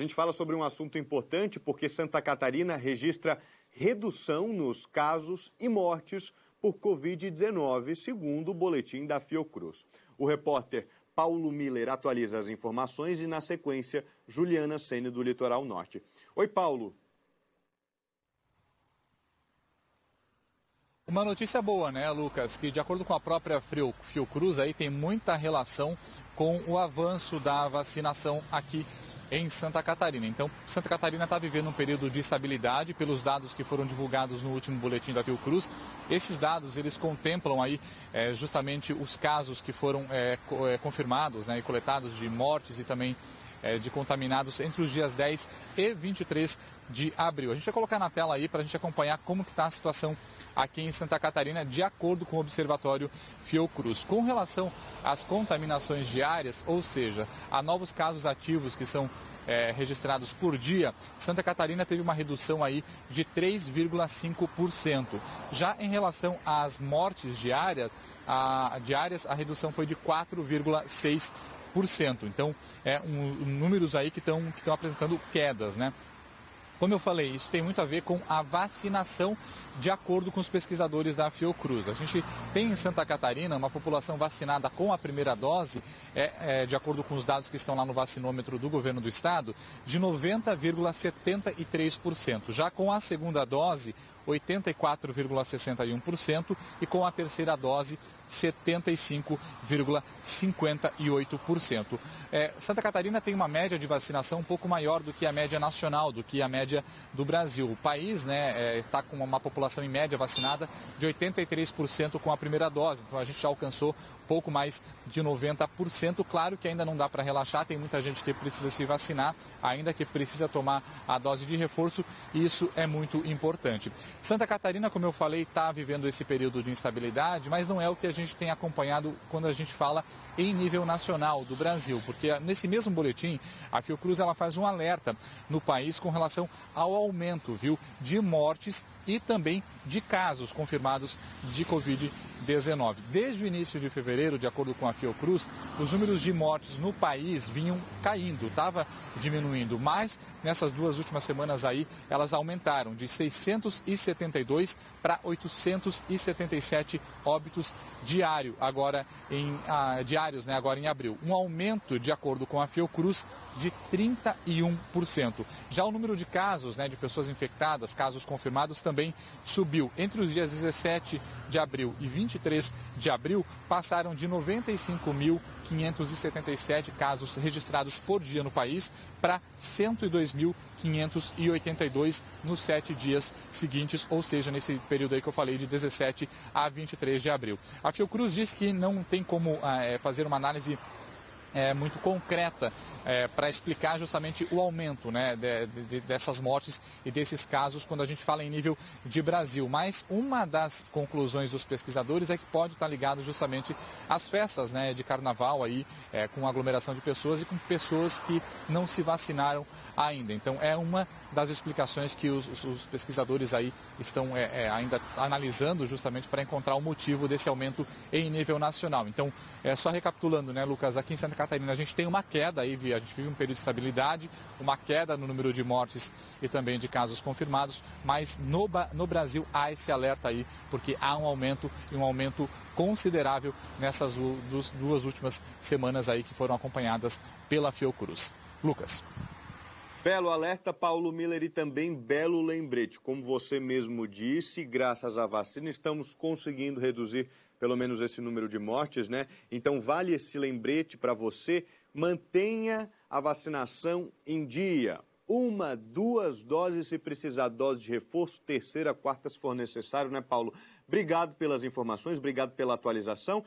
A gente fala sobre um assunto importante porque Santa Catarina registra redução nos casos e mortes por Covid-19, segundo o boletim da Fiocruz. O repórter Paulo Miller atualiza as informações e, na sequência, Juliana Sene do Litoral Norte. Oi, Paulo. Uma notícia boa, né, Lucas? Que, de acordo com a própria Fiocruz, aí tem muita relação com o avanço da vacinação aqui em Santa Catarina. Então, Santa Catarina está vivendo um período de estabilidade pelos dados que foram divulgados no último boletim da Fiocruz. Esses dados, eles contemplam aí justamente os casos que foram confirmados, né, e coletados de mortes e também de contaminados entre os dias 10 e 23 de abril. A gente vai colocar na tela aí para a gente acompanhar como que está a situação aqui em Santa Catarina, de acordo com o Observatório Fiocruz. Com relação às contaminações diárias, ou seja, a novos casos ativos que são registrados por dia, Santa Catarina teve uma redução aí de 3,5%. Já em relação às mortes diárias, a redução foi de 4,6%. Então, números aí que estão apresentando quedas, né? Como eu falei, isso tem muito a ver com a vacinação, de acordo com os pesquisadores da Fiocruz. A gente tem em Santa Catarina uma população vacinada com a primeira dose, de acordo com os dados que estão lá no vacinômetro do governo do estado, de 90,73%. Já com a segunda dose, 84,61% e com a terceira dose, 75,58%. Santa Catarina tem uma média de vacinação um pouco maior do que a média nacional, do que a média do Brasil. O país está com uma população em média vacinada de 83% com a primeira dose, então a gente já alcançou pouco mais de 90%. Claro que ainda não dá para relaxar, tem muita gente que precisa se vacinar, ainda que precisa tomar a dose de reforço, e isso é muito importante. Santa Catarina, como eu falei, está vivendo esse período de instabilidade, mas não é o que a gente tem acompanhado quando a gente fala em nível nacional do Brasil, porque nesse mesmo boletim, a Fiocruz ela faz um alerta no país com relação ao aumento, de mortes e também de casos confirmados de Covid-19. Desde o início de fevereiro, de acordo com a Fiocruz, os números de mortes no país vinham caindo, estava diminuindo, mas nessas duas últimas semanas aí, elas aumentaram de 672 para 877 óbitos diários agora em abril. Um aumento, de acordo com a Fiocruz, de 31%. Já o número de casos, de pessoas infectadas, casos confirmados, também subiu. Entre os dias 17 de abril e 23 de abril, passaram de 95.577 casos registrados por dia no país para 102.582 nos 7 dias seguintes, ou seja, nesse período aí que eu falei, de 17 a 23 de abril. A Fiocruz disse que não tem como fazer uma análise muito concreta para explicar justamente o aumento dessas mortes e desses casos quando a gente fala em nível de Brasil. Mas uma das conclusões dos pesquisadores é que pode estar ligado justamente às festas de carnaval aí, com aglomeração de pessoas e com pessoas que não se vacinaram ainda. Então é uma das explicações que os pesquisadores aí estão ainda analisando justamente para encontrar o motivo desse aumento em nível nacional. Então, só recapitulando, Lucas, aqui em Santa Catarina a gente tem uma queda aí, a gente vive um período de estabilidade, uma queda no número de mortes e também de casos confirmados, mas no Brasil há esse alerta aí, porque há um aumento considerável nessas duas últimas semanas aí que foram acompanhadas pela Fiocruz. Lucas. Belo alerta, Paulo Miller, e também belo lembrete. Como você mesmo disse, graças à vacina estamos conseguindo reduzir pelo menos esse número de mortes, Então vale esse lembrete para você, mantenha a vacinação em dia. 1, 2 doses, se precisar, dose de reforço, 3ª, 4ª, se for necessário, Paulo? Obrigado pelas informações, obrigado pela atualização.